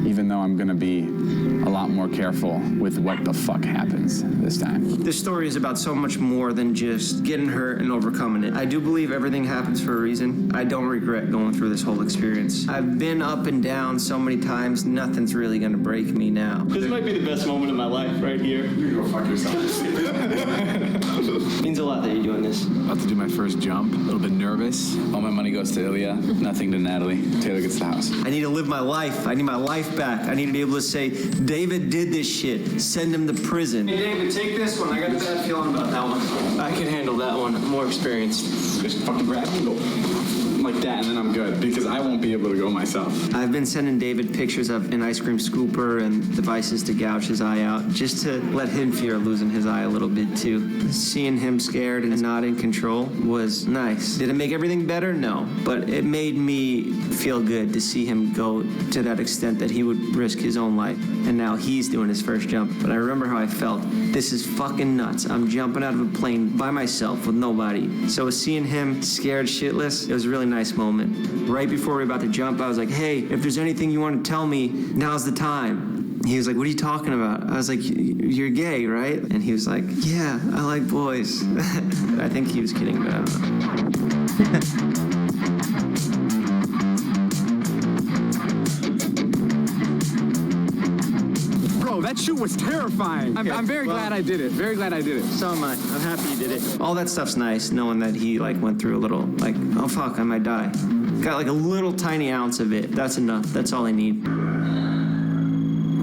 even though I'm gonna be a lot more careful with what the fuck happens this time.
This story is about so much more than just getting hurt and overcoming it. I do believe everything happens for a reason. I don't regret going through this whole experience. I've been up and down so many times, nothing's really gonna break me now. This might be the best moment of my life right here.
You go fuck yourself.
Means a lot that you're doing this.
About to do my first jump. A little bit nervous. All my money goes to Ilya. Nothing to Natalie. Taylor gets the house.
I need to live my life. I need my life back. I need to be able to say, David did this shit. Send him to prison. Hey, David, take this one. I got a bad feeling about that one. I can handle that one. I'm more experienced.
Just fucking grab and go. like that, and then I'm good, because I won't be able to go myself.
I've been sending David pictures of an ice cream scooper and devices to gouge his eye out, just to let him fear losing his eye a little bit too. Seeing him scared and not in control was nice. Did it make everything better? No. But it made me feel good to see him go to that extent that he would risk his own life. And now he's doing his first jump. But I remember how I felt. This is fucking nuts. I'm jumping out of a plane by myself with nobody. So seeing him scared shitless, it was a really nice moment. Right before we were about to jump, I was like, hey, if there's anything you want to tell me, now's the time. He was like, what are you talking about? I was like, you're gay, right? And he was like, yeah, I like boys. I think he was kidding, but I don't know.
That shoot was terrifying. I'm very glad I did it. Very glad I did it.
So am I. I'm happy you did it. All that stuff's nice, knowing that he went through a little, oh fuck, I might die. Got a little tiny ounce of it. That's enough. That's all I need.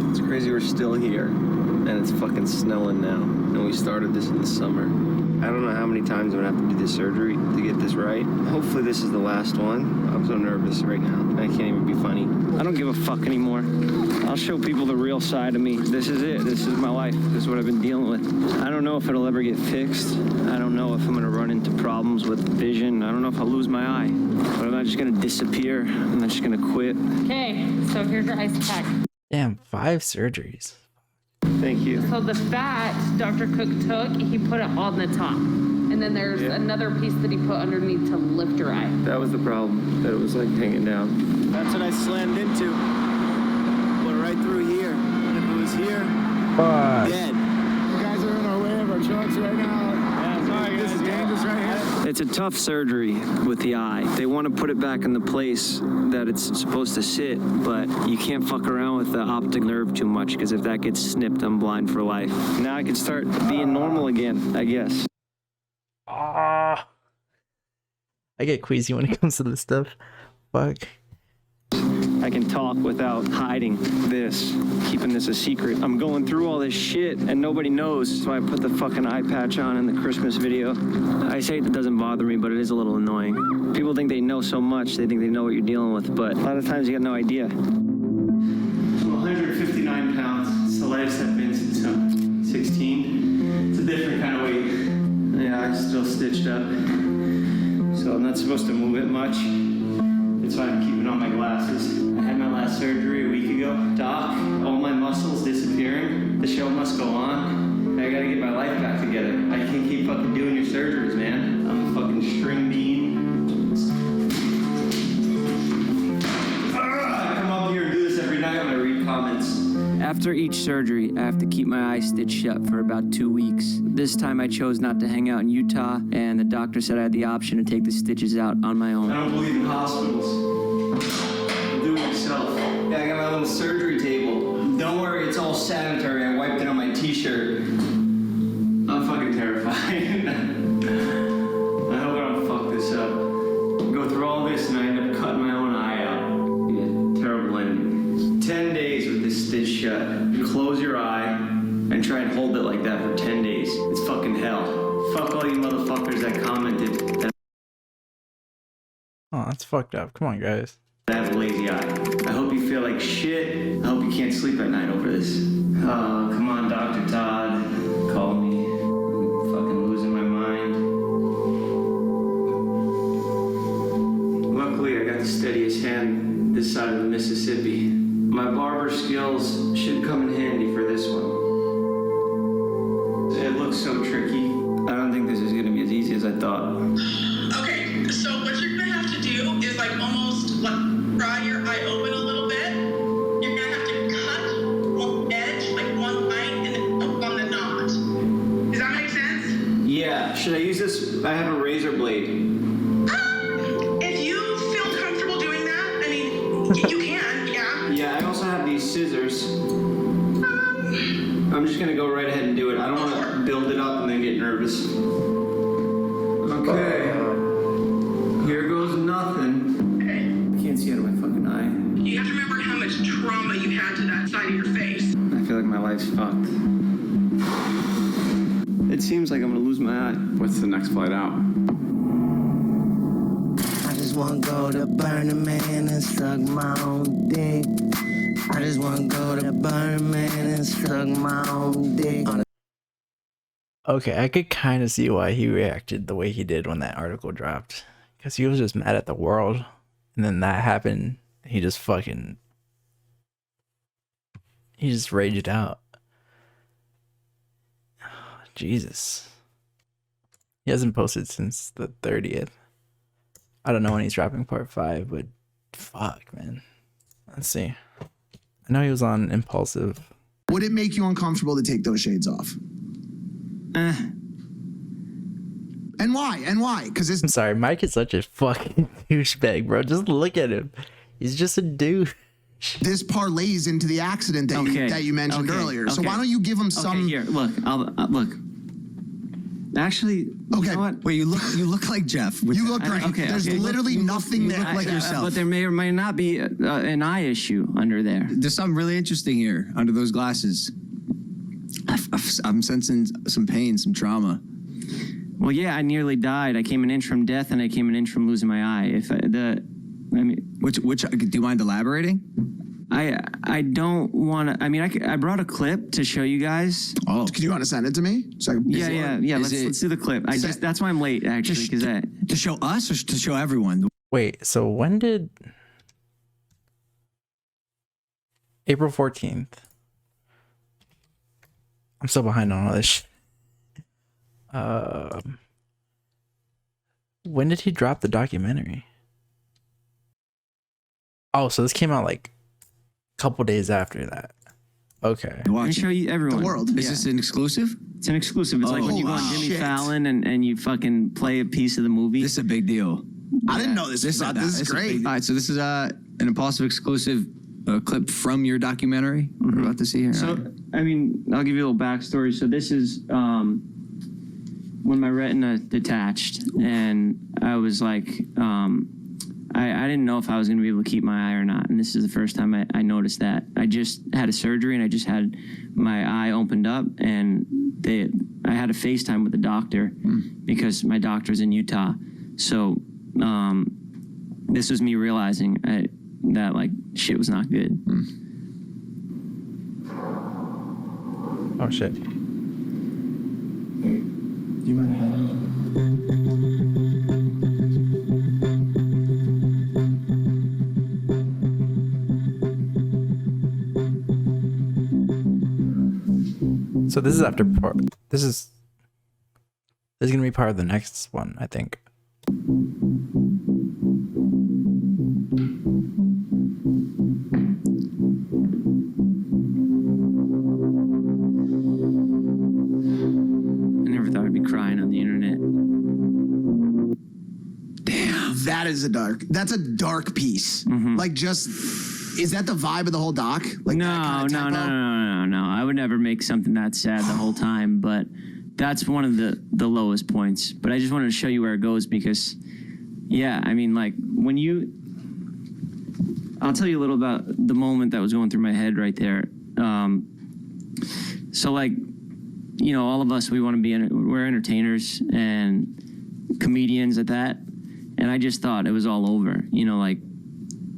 It's crazy we're still here, and it's fucking snowing now. And we started this in the summer. I don't know how many times I'm gonna have to do this surgery to get this right. Hopefully this is the last one. I'm so nervous right now. I can't even be funny.
I don't give a fuck anymore. I'll show people the real side of me. This is it. This is my life. This is what I've been dealing with. I don't know if it'll ever get fixed. I don't know if I'm gonna run into problems with vision. I don't know if I'll lose my eye. But I'm not just gonna disappear. I'm not just gonna quit.
Okay, so here's your ice pack.
Damn, 5 surgeries.
Thank you.
So the fat Dr. Cook took, he put it on the top. And then there's another piece that he put underneath to lift your eye.
That was the problem, that it was hanging down.
That's what I slammed into. Went right through here. And if it was here, dead.
You guys are in our way of our trucks right now.
Yeah, sorry,
this is dangerous right here.
It's a tough surgery with the eye. They want to put it back in the place that it's supposed to sit, but you can't fuck around with the optic nerve too much, because if that gets snipped, I'm blind for life. Now I can start being normal again, I guess.
I get queasy when it comes to this stuff. Fuck.
I can talk without hiding this, keeping this a secret. I'm going through all this shit and nobody knows, so I put the fucking eye patch on in the Christmas video. I say it doesn't bother me, but it is a little annoying. People think they know so much, they think they know what you're dealing with, but a lot of times you got no idea. I'm 159 pounds. It's the lightest I've been since I'm 16. It's a different kind of weight. Yeah, I'm still stitched up, so I'm not supposed to move it much. That's why I'm keeping on my glasses. I had my last surgery a week ago. Doc, all my muscles disappearing. The show must go on. I gotta get my life back together. I can't keep fucking doing your surgeries, man. I'm a fucking string bean. I come up here and do this every night when I read comments. After each surgery, I have to keep my eyes stitched shut for about 2 weeks. This time I chose not to hang out in Utah, and the doctor said I had the option to take the stitches out on my own. I don't believe in hospitals. Do it yourself. Yeah, I got my little surgery table. Don't worry, it's all sanitary. I wiped it on my t-shirt. I'm fucking terrified. I hope I don't fuck this up. Go through all this and I end up cutting my own eye out. Yeah, terrible ending. 10 days with this stitch shut. You close your eye and try and hold it like that for 10 days. It's fucking hell. Fuck all you motherfuckers that commented that
Oh, that's fucked up. Come on, guys.
I have a lazy eye. I hope you feel like shit. I hope you can't sleep at night over this. Oh, come on, Dr. Todd. Call me. I'm fucking losing my mind. Luckily, I got the steadiest hand this side of the Mississippi. My barber skills should come in handy for this one. It looks so tricky. I don't think this is gonna be as easy as I thought.
Okay, so what you're gonna have to do is almost pry your eye open a little bit. You're gonna have to cut one edge, one line, and then hook on the knot. Does that make sense?
Yeah, should I use this? I have a razor blade.
If you feel comfortable doing that, I mean, you can, yeah.
Yeah, I also have these scissors. I'm just gonna go right ahead and do it. I don't want to build it up and then get nervous. Okay. Here goes nothing. I can't see out of my fucking eye.
You have to remember how much trauma you had to that side of your face.
I feel like my life's fucked.
It seems like I'm gonna lose my eye.
What's the next flight out?
I just
want to go to Burning Man and suck my own dick. I just want to go to Burning Man and suck my own dick.
Okay, I could kind of see why he reacted the way he did when that article dropped. Because he was just mad at the world. And then that happened. He just raged out. Jesus. He hasn't posted since the 30th. I don't know when he's dropping part 5, but fuck, man. Let's see. I know he was on Impaulsive.
Would it make you uncomfortable to take those shades off? And why? And why? Because
I'm sorry, Mike is such a fucking douchebag, bro. Just look at him. He's just a dude.
This parlays into the accident that you mentioned earlier. So why don't you give him some?
Here, look. Look. Actually,
okay.
You know what?
Wait, you look like Jeff.
You look great. There's literally nothing there.
Look like yourself.
But there may or may not be an eye issue under there.
There's something really interesting here under those glasses. I'm sensing some pain, some trauma.
Well, yeah, I nearly died. I came an inch from death, and I came an inch from losing my eye.
Which? Do you mind elaborating?
I don't want to. I mean, I brought a clip to show you guys.
Oh, do you want to send it to me? So
yeah. Let's do the clip. That's why I'm late, actually, because
to show us or to show everyone.
Wait, so when did April 14th? I'm so behind on all this shit. When did he drop the documentary? Oh, so this came out like a couple days after that. Okay.
I show you everyone.
The world. Is this an exclusive?
It's an exclusive. It's like when you go on Jimmy Fallon and you fucking play a piece of the movie.
This is a big deal.
I didn't know this. This is great.
All right, so this is an Impaulsive exclusive clip from your documentary we're about to see here.
So, I mean, I'll give you a little backstory. So this is when my retina detached, and I was like, I didn't know if I was going to be able to keep my eye or not. And this is the first time I noticed that. I just had a surgery, and I just had my eye opened up, and I had a FaceTime with the doctor because my doctor's in Utah. So this was me realizing that like shit was not good.
Oh shit. Do you mind having? So this is after part. This is gonna be part of the next one, I think.
I never thought I'd be crying on the internet.
Damn, that's a dark piece. Like is that the vibe of the whole doc? Like
No. I would never make something that sad the whole time, but that's one of the lowest points. But I just wanted to show you where it goes because, yeah, I mean, like I'll tell you a little about the moment that was going through my head right there. So like, you know, all of us, we're entertainers and comedians at that. And I just thought it was all over, you know, like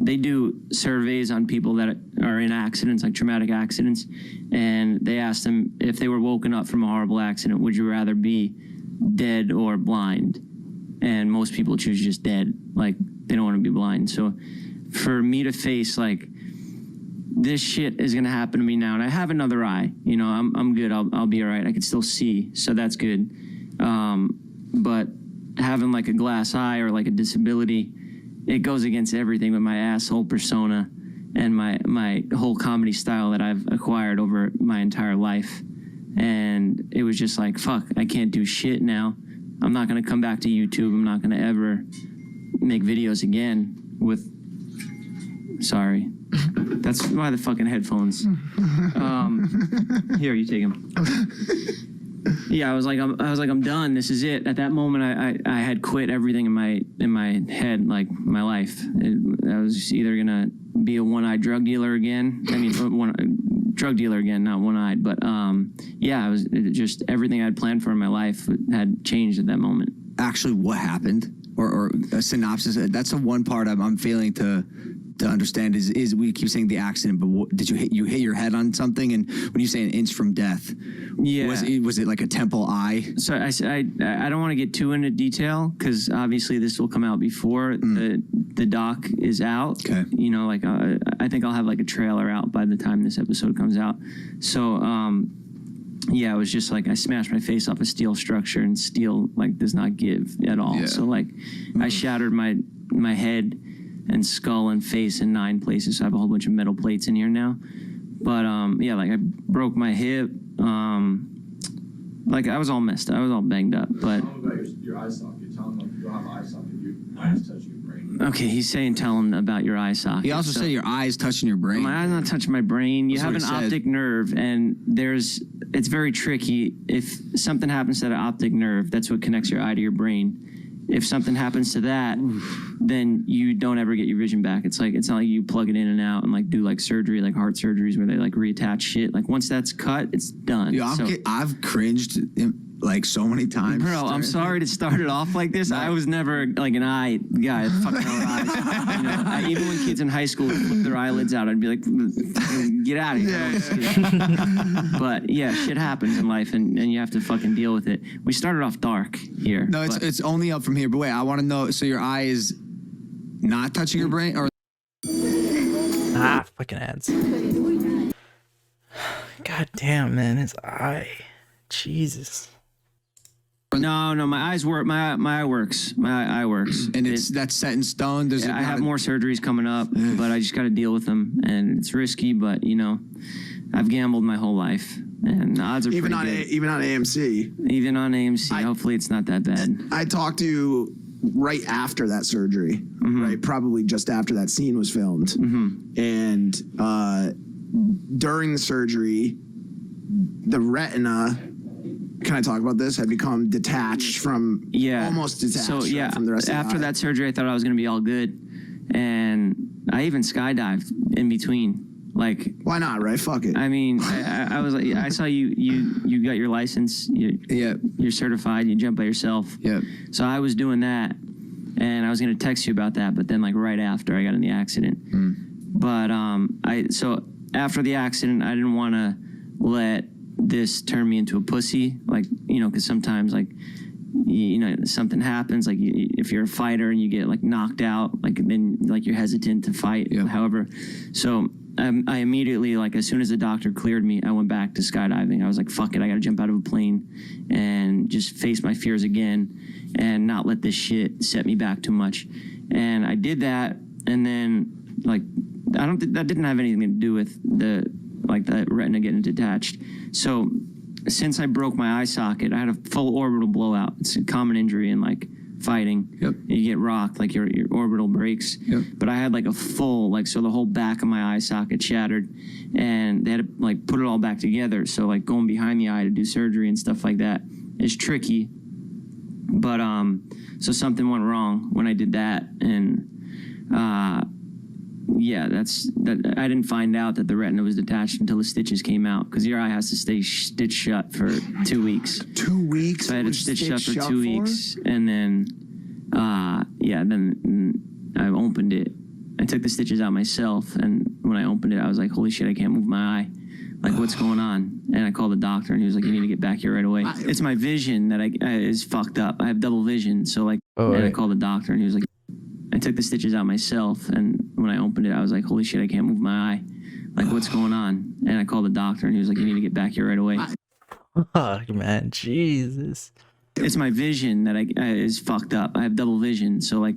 they do surveys on people that are in accidents, like traumatic accidents. And they asked them if they were woken up from a horrible accident, would you rather be dead or blind? And most people choose just dead. Like they don't want to be blind. So for me to face like, this shit is going to happen to me now. And I have another eye, you know, I'm good. I'll be all right. I can still see. So that's good. But having like a glass eye or like a disability, it goes against everything with my asshole persona and my whole comedy style that I've acquired over my entire life. And it was just like, fuck, I can't do shit now. I'm not going to come back to YouTube. I'm not going to ever make videos again with, sorry. That's why the fucking headphones. Here, you take them. Yeah, I was like, I'm done. This is it. At that moment, I had quit everything in my head, like my life. I was either gonna be a one-eyed drug dealer again. I mean, drug dealer again, not one-eyed. But yeah, just everything I had planned for in my life had changed at that moment.
Actually, what happened? or a synopsis. That's the one part I'm failing to understand is we keep saying the accident, but did you hit your head on something? And when you say an inch from death, was it like a temple eye?
So I don't want to get too into detail because obviously this will come out before the doc is out.
Okay.
You know, like I think I'll have like a trailer out by the time this episode comes out. So yeah, it was just like I smashed my face off a steel structure, and steel like does not give at all.
Yeah.
So like I shattered my head and skull and face in 9 places. So I have a whole bunch of metal plates in here now. But yeah, like I broke my hip. Like I was all messed up. I was all banged up. But
tell him about your eye socket. Tell him you don't have eye socket. Your eyes touch your brain.
Okay, he's saying tell him about your eye socket.
He also said your eyes touching your brain.
My eyes not touching my brain. You have an optic nerve, and it's very tricky. If something happens to the optic nerve, that's what connects your eye to your brain. If something happens to that, then you don't ever get your vision back. It's not like you plug it in and out and like do like surgery, like heart surgeries where they like reattach shit. Like once that's cut, it's done.
Yo, I've cringed like so many times.
Bro, I'm sorry to start it off like this. I was never like an eye guy. Fucking eyes. You know, even when kids in high school would flip their eyelids out, I'd be like, get out of here. But yeah, shit happens in life, and you have to fucking deal with it. We started off dark here.
No, it's only up from here. But wait, I want to know. So your eye is not touching your brain, or
fucking ads. God damn, man, his eye. Jesus.
No, my eyes work. My eye works. My eye works.
And that's set in stone.
I have more surgeries coming up, but I just got to deal with them, and it's risky. But you know, I've gambled my whole life, and the odds are
even
pretty
on
good.
even on AMC.
Even on AMC, hopefully it's not that bad.
I talked to right after that surgery, right? Probably just after that scene was filmed, and during the surgery, the retina. Can I talk about this? Had become detached from, almost detached from the rest of the
after
eye.
that surgery, I thought I was going to be all good. And I even skydived in between. Like,
why not, right? Fuck it.
I mean, I was like, I saw you got your license. You're certified. You jump by yourself.
Yeah.
So I was doing that, and I was going to text you about that, but then like right after I got in the accident. But so after the accident, I didn't want to let this turned me into a pussy, like, you know, because sometimes like you know something happens, like if you're a fighter and you get like knocked out, like then like you're hesitant to fight. However, so I immediately, like as soon as the doctor cleared me, I went back to skydiving. I was like, fuck it, I gotta jump out of a plane and just face my fears again and not let this shit set me back too much. And I did that, and then like I don't think that didn't have anything to do with the retina getting detached. So since I broke my eye socket, I had a full orbital blowout. It's a common injury in like fighting. You get rocked, like your orbital breaks. But I had like a full, like, so the whole back of my eye socket shattered, and they had to like put it all back together. So like going behind the eye to do surgery and stuff like that is tricky. But so something went wrong when I did that, and yeah, that. I didn't find out that the retina was detached until the stitches came out, because your eye has to stay stitched shut for 2 weeks.
2 weeks?
So I had it stitched shut for 2 weeks, and then, then I opened it. I took the stitches out myself, and when I opened it, I was like, holy shit, I can't move my eye. Like, what's going on? And I called the doctor, and he was like, you need to get back here right away. It's my vision that is fucked up. I have double vision, so like, I called the doctor, and he was like, I took the stitches out myself, and when I opened it, I was like, holy shit, I can't move my eye. Like, what's going on? And I called the doctor, and he was like, you need to get back here right away.
Fuck, man, Jesus.
It's my vision that is fucked up. I have double vision, so like,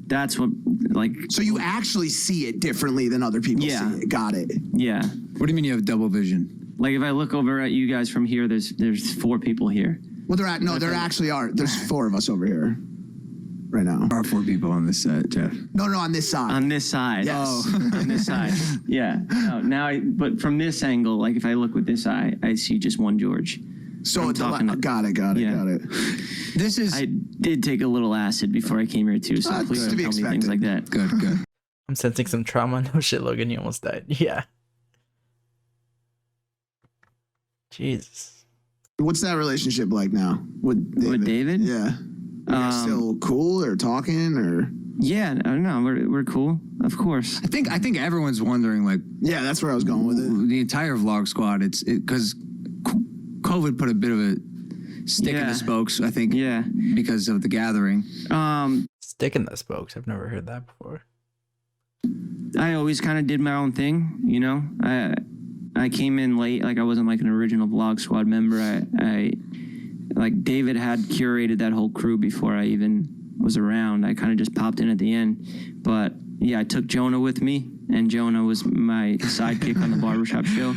that's what, like...
So you actually see it differently than other people see it. Got it.
Yeah.
What do you mean you have double vision?
Like, if I look over at you guys from here, there's 4 people here.
Well, there actually are. There's 4 of us over here right now.
There are 4 people on this set, Jeff.
No, on this side.
On this side.
Yes.
Oh. On this side. Yeah. No, but from this angle, like if I look with this eye, I see just one George.
So got it.
This is.
I did take a little acid before I came here too, so please don't tell me things like that.
Good.
I'm sensing some trauma. No shit, Logan, you almost died. Yeah. Jesus.
What's that relationship like now with David?
With David?
Yeah. You guys still cool or talking or?
Yeah, I don't know. We're cool, of course.
I think everyone's wondering, like,
yeah, that's where I was going with it.
The entire vlog squad. It's because COVID put a bit of a stick in the spokes. I think.
Yeah.
Because of the gathering.
Stick in the spokes. I've never heard that before.
I always kind of did my own thing, you know. I came in late, like I wasn't like an original vlog squad member. I like David had curated that whole crew before I even was around. I kind of just popped in at the end. But yeah, I took Jonah with me, and Jonah was my sidekick on the barbershop show.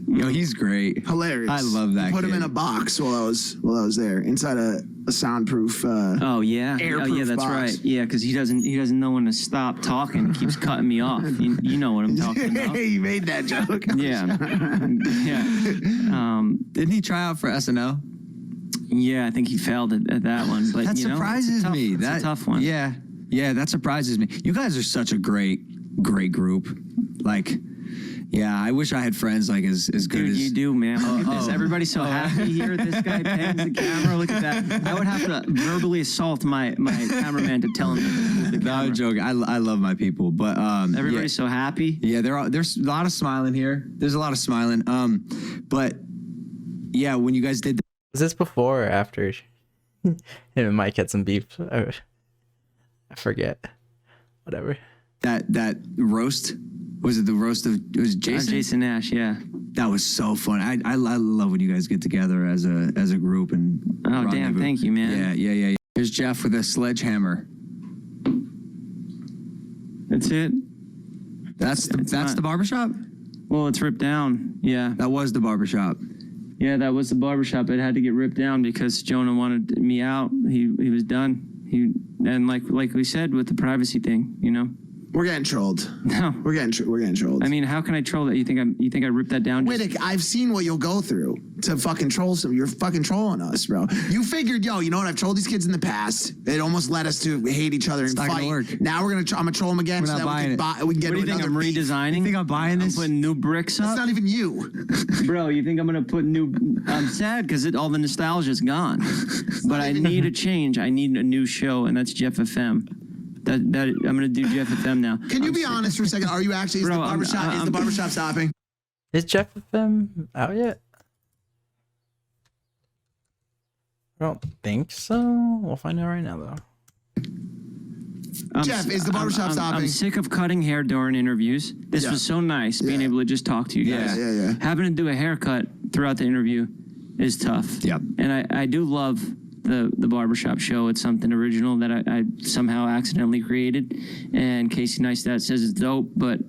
Yo, he's great.
Hilarious.
I love that.
Put him in a box while I was there, inside a soundproof.
Oh yeah,
airproof
yeah, that's
box.
right. Yeah, because he doesn't know when to stop talking. He keeps cutting me off. You know what I'm talking about.
You made that joke.
Yeah, yeah.
Didn't he try out for SNL?
Yeah, I think he failed at that one. But
that
you know,
surprises me.
That's a tough one.
Yeah, that surprises me. You guys are such a great group. Like. Yeah, I wish I had friends like as good
Dude,
as
you do, man. Look at this. Everybody's so happy here. This guy pans the camera. Look at that. I would have to verbally assault my cameraman to tell him to move the camera.
No joke. I love my people, but
everybody's so happy.
Yeah, there's a lot of smiling here. There's a lot of smiling. But yeah, when you guys did that,
was this before or after him and Mike had some beef? I forget. Whatever.
That roast. Was it the roast of Jason?
Jason Nash, yeah.
That was so fun. I love when you guys get together as a group and.
Oh damn! Thank you, man.
Yeah. Here's Jeff with a sledgehammer.
That's it.
That's the barbershop.
Well, it's ripped down. Yeah.
That was the barbershop.
Yeah, that was the barbershop. It had to get ripped down because Jonah wanted me out. He was done. And like we said with the privacy thing, you know.
We're getting trolled.
No,
we're getting trolled.
I mean, how can I troll that? You think I ripped that down?
Wittek, I've seen what you'll go through to fucking troll some. You're fucking trolling us, bro. You figured, you know what? I've trolled these kids in the past. It almost led us to hate each other and
not
fight.
gonna work.
Now I'm gonna troll them again.
We're
So
not
that
buying
we can get
What do you think? I'm redesigning.
You think I'm buying this?
I'm putting new bricks up.
It's not even you,
bro. You think I'm gonna put new? I'm sad because all the nostalgia's gone. But I need a change. I need a new show, and that's Jeff FM. That I'm gonna do Jeff FM now.
Can you be honest for a second? Are you actually? Is the barbershop stopping?
Is Jeff FM out yet? I don't think so. We'll find out right now, though.
Jeff, is the barbershop stopping?
I'm sick of cutting hair during interviews. This was so nice, being able to just talk to you guys.
Yeah.
Having to do a haircut throughout the interview is tough.
Yeah.
And I do love the barbershop show. It's something original that I somehow accidentally created. And Casey Neistat says it's dope, but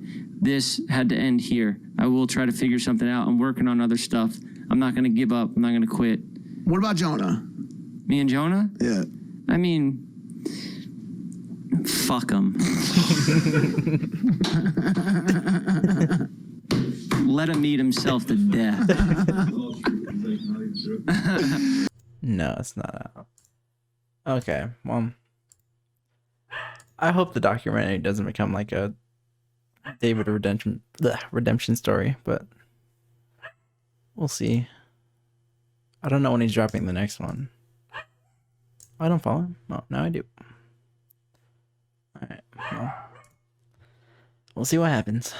this had to end here. I will try to figure something out. I'm working on other stuff. I'm not going to give up. I'm not going to quit.
What about Jonah?
Me and Jonah?
Yeah.
I mean, fuck him. Let him eat himself to death.
No, it's not out. Okay, well, I hope the documentary doesn't become like a David redemption story, but we'll see. I don't know when he's dropping the next one. I don't follow him. Oh, now I do. All right, well, we'll see what happens.